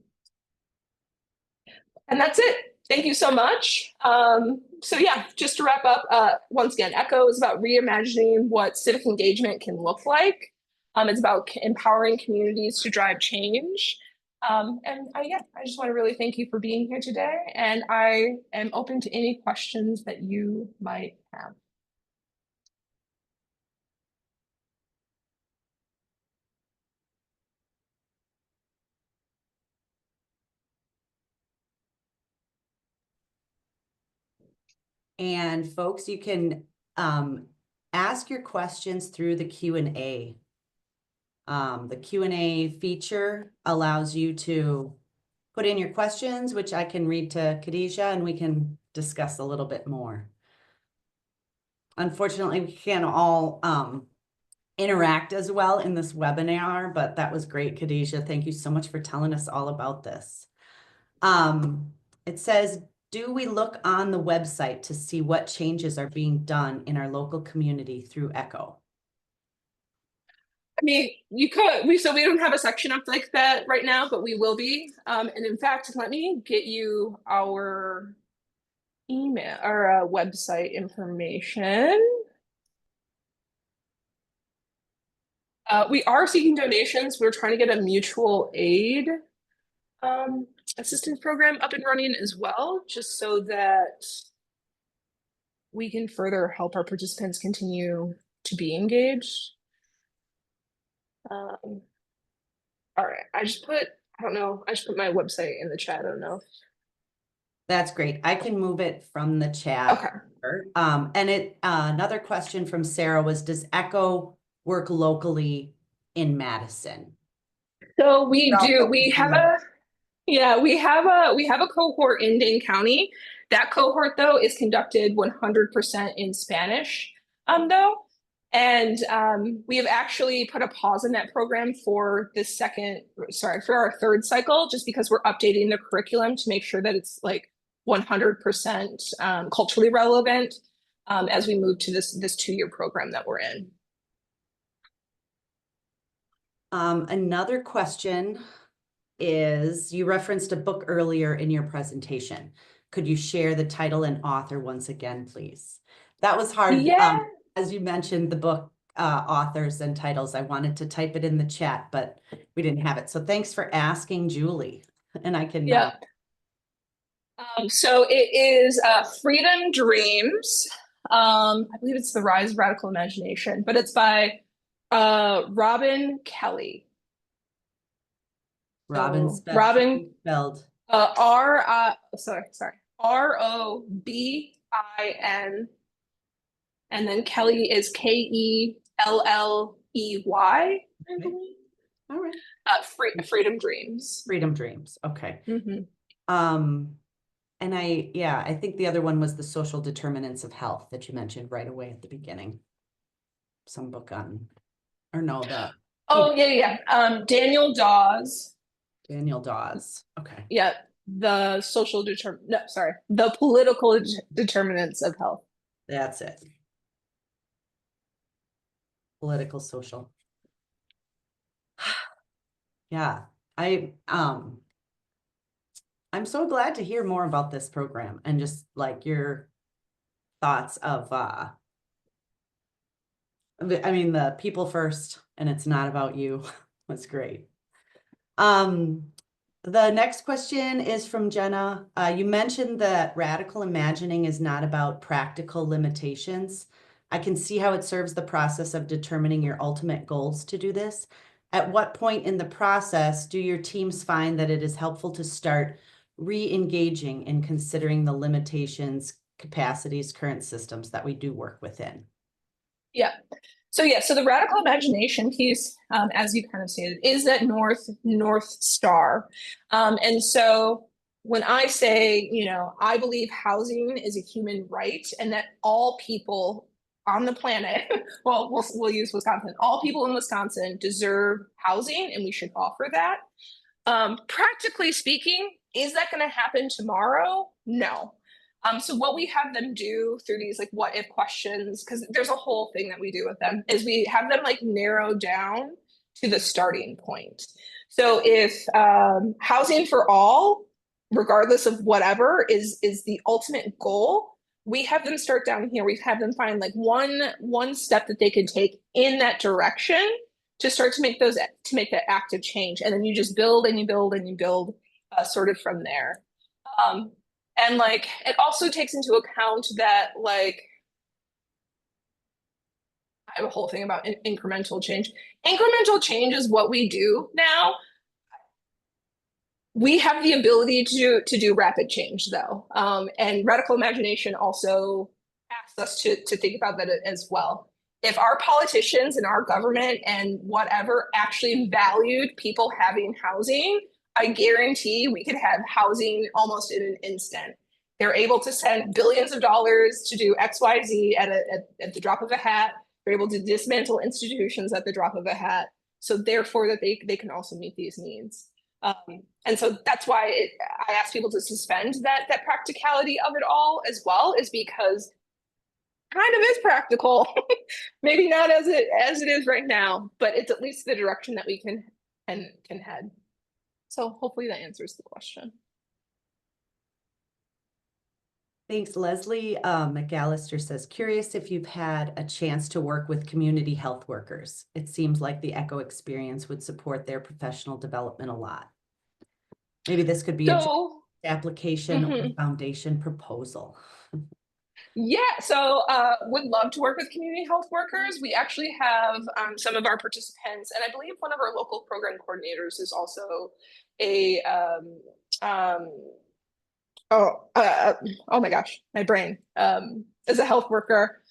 And that's it. Thank you so much. So yeah, just to wrap up, once again, ECHO is about reimagining what civic engagement can look like. It's about empowering communities to drive change. And I just want to really thank you for being here today. And I am open to any questions that you might have. And folks, you can ask your questions through the Q&A. The Q&A feature allows you to put in your questions, which I can read to Kadijha, and we can discuss a little bit more. Unfortunately, we can't all interact as well in this webinar, but that was great, Kadijha. Thank you so much for telling us all about this. It says, do we look on the website to see what changes are being done in our local community through ECHO? I mean, you could, we don't have a section up like that right now, but we will be. And in fact, let me get you our email or website information. We are seeking donations. We're trying to get a mutual aid assistance program up and running as well, just so that we can further help our participants continue to be engaged. All right, I just put my website in the chat. I don't know. That's great. I can move it from the chat. Okay. And another question from Sarah was, does ECHO work locally in Madison? So we do. We have a cohort in Dane County. That cohort though is conducted 100% in Spanish though. And we have actually put a pause in that program for our third cycle, just because we're updating the curriculum to make sure that it's like 100% culturally relevant as we move to this 2-year program that we're in. Another question is, you referenced a book earlier in your presentation. Could you share the title and author once again, please? That was hard. Yeah. As you mentioned the book authors and titles, I wanted to type it in the chat, but we didn't have it. So thanks for asking, Julie. And I can. Yeah. So it is Freedom Dreams. I believe it's The Rise of Radical Imagination, but it's by Robin Kelly. Robin spelled ROBIN, and then Kelly is KELLEY, I believe. All right. Freedom Dreams. Freedom Dreams. Okay. Mm-hmm. And I think the other one was The Social Determinants of Health that you mentioned right away at the beginning. Some book on, or no, Oh, yeah. Daniel Dawes. Daniel Dawes. Okay, Yeah. The political determinants of health. that's it. Political social. Yeah, I'm so glad to hear more about this program and just like your thoughts of I mean the people first and it's not about you. That's great. The next question is from Jenna. You mentioned that radical imagining is not about practical limitations. I can see how it serves the process of determining your ultimate goals to do this. At what point in the process do your teams find that it is helpful to start re-engaging in considering the limitations, capacities, current systems that we do work within? Yeah. So the radical imagination piece, as you kind of stated, is that North Star. And so when I say, I believe housing is a human right and that all people on the planet, well, we'll use Wisconsin, all people in Wisconsin deserve housing and we should offer that. Practically speaking, is that going to happen tomorrow? No. So what we have them do through these like what if questions, because there's a whole thing that we do with them, is we have them like narrow down to the starting point. So if housing for all, regardless of whatever, is the ultimate goal, we have them start down here. We have them find like one step that they can take in that direction to start to make that active change, and then you just build and you build and you build sort of from there. And like, it also takes into account that like, I have a whole thing about incremental change. Incremental change is what we do now. We have the ability to do rapid change though. And radical imagination also asks us to think about that as well. If our politicians and our government and whatever actually valued people having housing, I guarantee we could have housing almost in an instant. They're able to send billions of dollars to do XYZ at the drop of a hat. They're able to dismantle institutions at the drop of a hat. So therefore that they can also meet these needs. And so that's why I ask people to suspend that practicality of it all as well, is because it kind of is practical. Maybe not as it is right now, but it's at least the direction that we can head. So hopefully that answers the question. Thanks, Leslie. McAllister says, curious if you've had a chance to work with community health workers. It seems like the ECHO experience would support their professional development a lot. Maybe this could be a application or foundation proposal. Yeah, so would love to work with community health workers. We actually have some of our participants, and I believe one of our local program coordinators is also a oh my gosh, my brain is a health worker.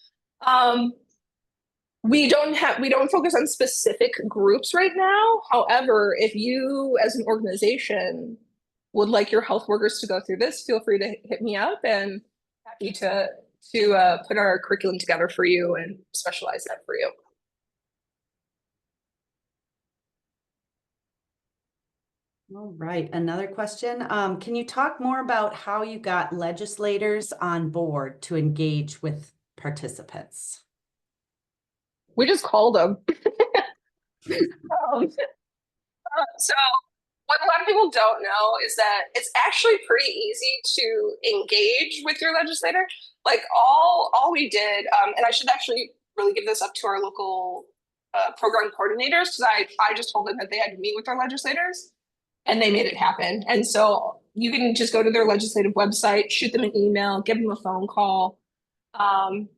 We don't focus on specific groups right now. However, if you as an organization would like your health workers to go through this, feel free to hit me up, and happy to put our curriculum together for you and specialize that for you. All right, another question. Can you talk more about how you got legislators on board to engage with participants? We just called them. So what a lot of people don't know is that it's actually pretty easy to engage with your legislator. Like all we did, and I should actually really give this up to our local program coordinators, because I just told them that they had to meet with our legislators and they made it happen. And so you can just go to their legislative website, shoot them an email, give them a phone call,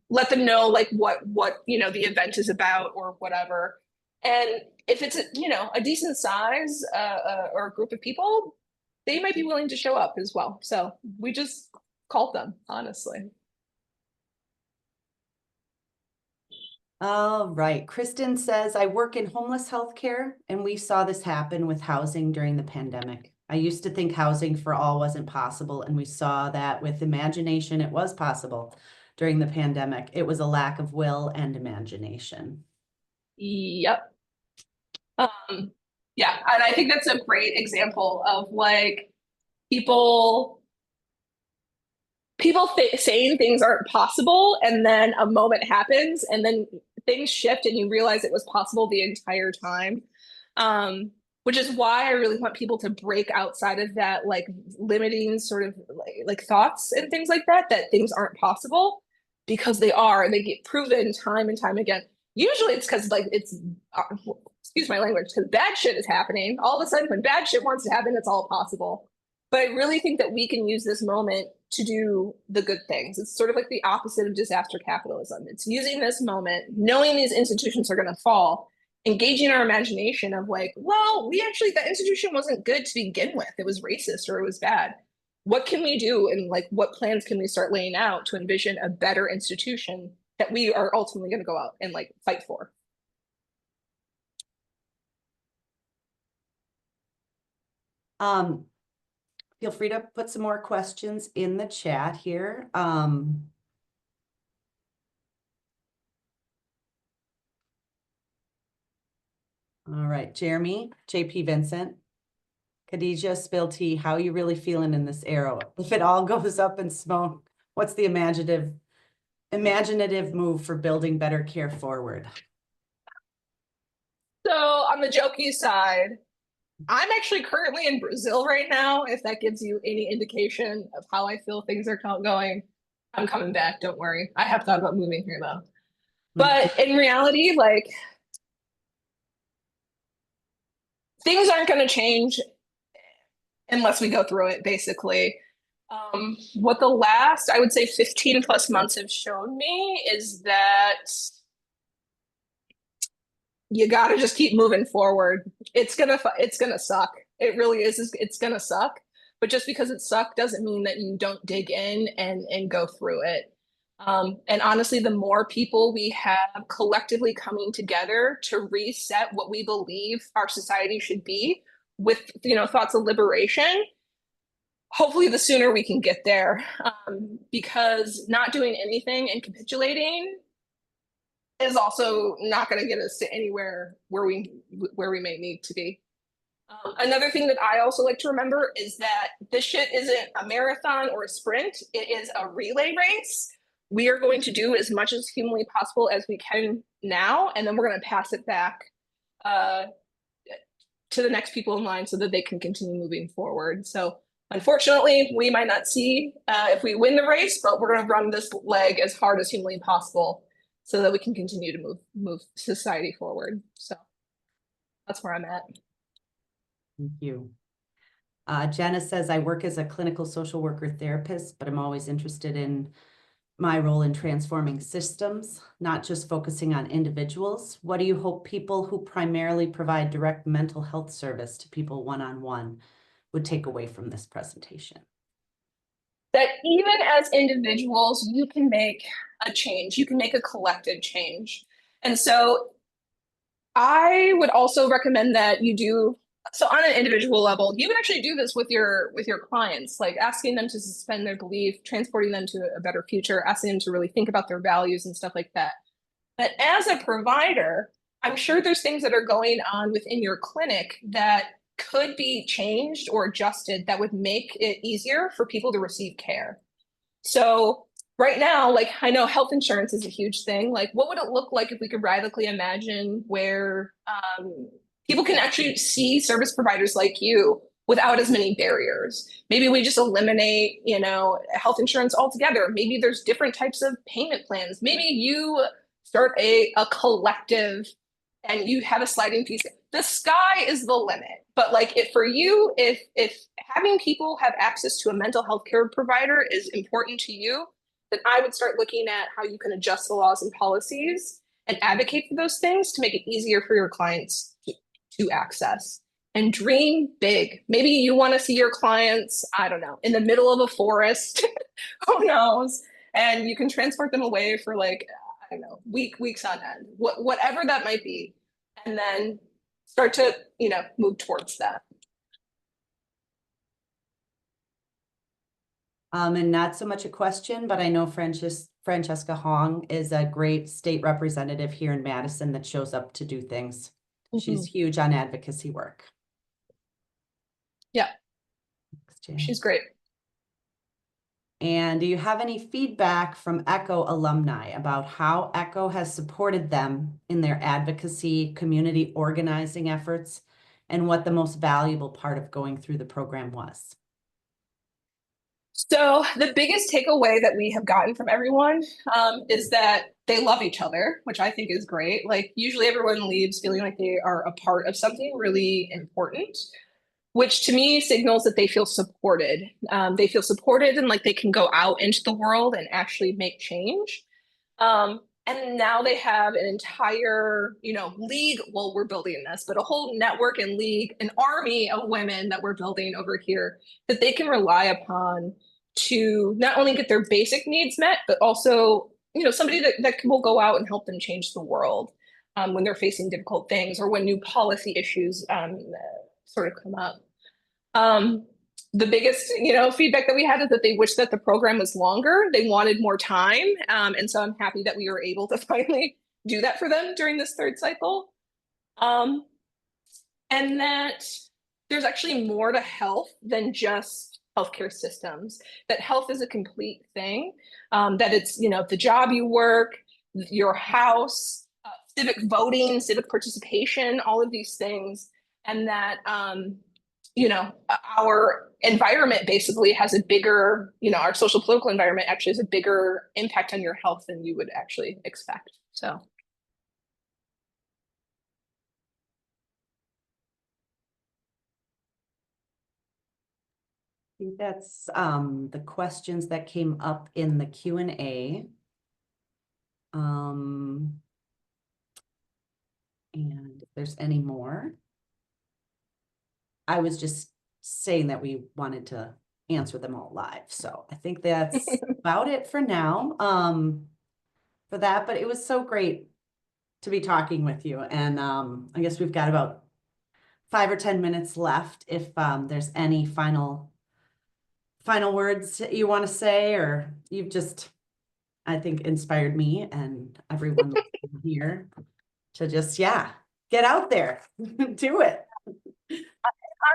let them know like what the event is about or whatever. And if it's a decent size or a group of people, they might be willing to show up as well. So we just called them, honestly. All right. Kristen says, I work in homeless healthcare, and we saw this happen with housing during the pandemic. I used to think housing for all wasn't possible, and we saw that with imagination, it was possible during the pandemic. It was a lack of will and imagination. Yep. Yeah, and I think that's a great example of like people saying things aren't possible, and then a moment happens, and then things shift, and you realize it was possible the entire time. Which is why I really want people to break outside of that like limiting sort of like thoughts and things like that, that things aren't possible, because they are, and they get proven time and time again. Usually it's because like excuse my language, because bad shit is happening. All of a sudden, when bad shit wants to happen, it's all possible. But I really think that we can use this moment to do the good things. It's sort of like the opposite of disaster capitalism. It's using this moment, knowing these institutions are going to fall, engaging our imagination of like, well, we actually, that institution wasn't good to begin with. It was racist or it was bad. What can we do? And like, what plans can we start laying out to envision a better institution that we are ultimately going to go out and like fight for? Feel free to put some more questions in the chat here. All right, Jeremy, JP Vincent, Kadijha, spill tea. How are you really feeling in this arrow? If it all goes up in smoke, what's the imaginative move for building better care forward? So on the jokey side, I'm actually currently in Brazil right now, if that gives you any indication of how I feel things are going. I'm coming back, don't worry. I have thought about moving here though. But in reality, like, things aren't going to change unless we go through it, basically. What the last, I would say 15 plus months have shown me is that you got to just keep moving forward. It's gonna suck. It really is. It's gonna suck. But just because it sucked doesn't mean that you don't dig in and go through it. And honestly, the more people we have collectively coming together to reset what we believe our society should be, with thoughts of liberation, hopefully the sooner we can get there. Because not doing anything and capitulating is also not going to get us to anywhere where we may need to be. Another thing that I also like to remember is that this shit isn't a marathon or a sprint. It is a relay race. We are going to do as much as humanly possible as we can now, and then we're going to pass it back to the next people in line so that they can continue moving forward. So unfortunately, we might not see if we win the race, but we're going to run this leg as hard as humanly possible so that we can continue to move society forward. So that's where I'm at. Thank you. Jenna says, I work as a clinical social worker therapist, but I'm always interested in my role in transforming systems, not just focusing on individuals. What do you hope people who primarily provide direct mental health service to people one-on-one would take away from this presentation? That even as individuals, you can make a change. You can make a collective change. And so I would also recommend that you do, so on an individual level, you can actually do this with your clients, like asking them to suspend their belief, transporting them to a better future, asking them to really think about their values and stuff like that. But as a provider, I'm sure there's things that are going on within your clinic that could be changed or adjusted that would make it easier for people to receive care. So right now, like, I know health insurance is a huge thing. Like, what would it look like if we could radically imagine where people can actually see service providers like you without as many barriers? Maybe we just eliminate, health insurance altogether. Maybe there's different types of payment plans. Maybe you start a collective and you have a sliding piece. The sky is the limit. But like, for you, if having people have access to a mental health care provider is important to you, then I would start looking at how you can adjust the laws and policies and advocate for those things to make it easier for your clients to access. And dream big. Maybe you want to see your clients, I don't know, in the middle of a forest, who knows? And you can transport them away for like, I don't know, weeks on end, whatever that might be. And then start to, move towards that. And not so much a question, but I know Francesca Hong is a great state representative here in Madison that shows up to do things. She's huge on advocacy work. Yeah, Thanks, Jan. she's great. And do you have any feedback from ECCHO alumni about how ECCHO has supported them in their advocacy, community organizing efforts, and what the most valuable part of going through the program was? So the biggest takeaway that we have gotten from everyone is that they love each other, which I think is great. Like usually everyone leaves feeling like they are a part of something really important, which to me signals that they feel supported. They feel supported and like they can go out into the world and actually make change. And now they have an entire, league. Well, we're building this, but a whole network and league, an army of women that we're building over here that they can rely upon to not only get their basic needs met, but also, somebody that will go out and help them change the world when they're facing difficult things or when new policy issues sort of come up. The biggest, feedback that we had is that they wish that the program was longer. They wanted more time. And so I'm happy that we were able to finally do that for them during this third cycle. And that there's actually more to health than just healthcare systems, that health is a complete thing, that it's, the job you work, your house, civic voting, civic participation, all of these things. And that, our environment basically has a bigger, our social political environment actually has a bigger impact on your health than you would actually expect. So. I think that's the questions that came up in the Q&A. And if there's any more, I was just saying that we wanted to answer them all live. So I think that's about it for now for that, but it was so great to be talking with you. And I guess we've got about 5 or 10 minutes left. If there's any final words that you want to say, or you've just, I think, inspired me and everyone here to just, get out there, do it.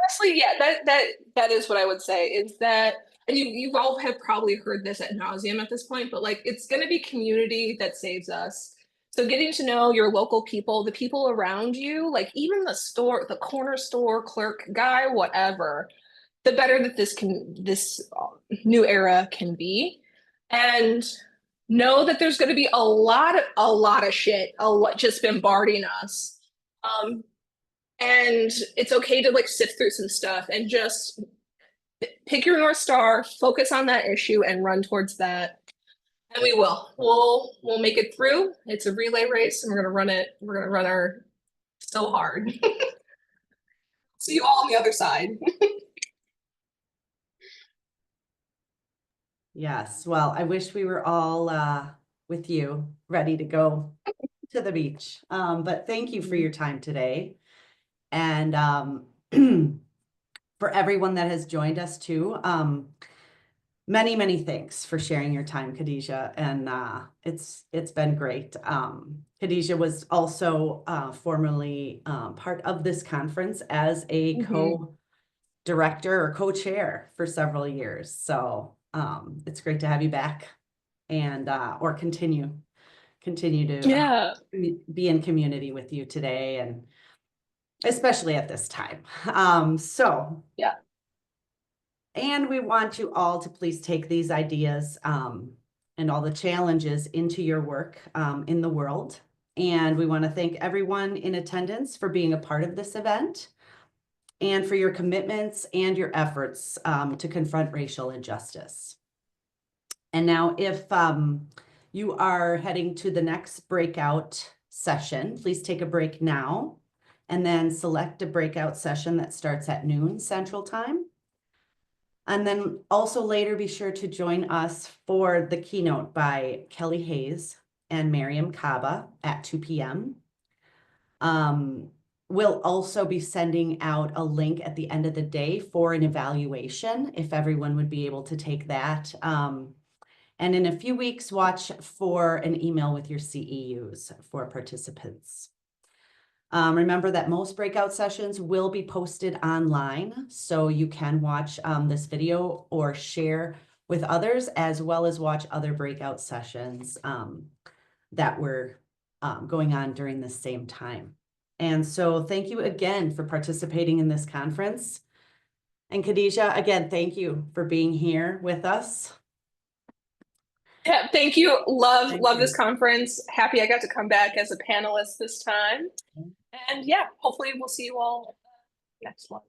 Honestly, yeah, that is what I would say is that, and you all have probably heard this ad nauseum at this point, but like it's going to be community that saves us. So getting to know your local people, the people around you, like even the store, the corner store clerk guy, whatever, the better that this new era can be. And know that there's going to be a lot of shit just bombarding us. And it's okay to like sift through some stuff and just pick your North Star, focus on that issue and run towards that. And we will. We'll make it through. It's a relay race and we're gonna run it. We're gonna run our so hard. See you all on the other side. Yes, well, I wish we were all with you, ready to go to the beach. But thank you for your time today. And for everyone that has joined us too, many, many thanks for sharing your time, Kadijha. And it's been great. Kadijha was also formerly part of this conference as a co-director or co-chair for several years. So it's great to have you back and or continue to be in community with you today, and especially at this time. And we want you all to please take these ideas and all the challenges into your work in the world. And we want to thank everyone in attendance for being a part of this event and for your commitments and your efforts to confront racial injustice. And now if you are heading to the next breakout session, please take a break now and then select a breakout session that starts at noon Central Time. And then also later be sure to join us for the keynote by Kelly Hayes and Miriam Kaba at 2 p.m. We'll also be sending out a link at the end of the day for an evaluation, if everyone would be able to take that. And in a few weeks, watch for an email with your CEUs for participants. Remember that most breakout sessions will be posted online, so you can watch this video or share with others, as well as watch other breakout sessions that were going on during the same time. And so thank you again for participating in this conference. And Kadijha, again, thank you for being here with us. Yeah, thank you. Love Thank this you. conference. Happy I got to come back as a panelist this time. And yeah, hopefully we'll see you all next one.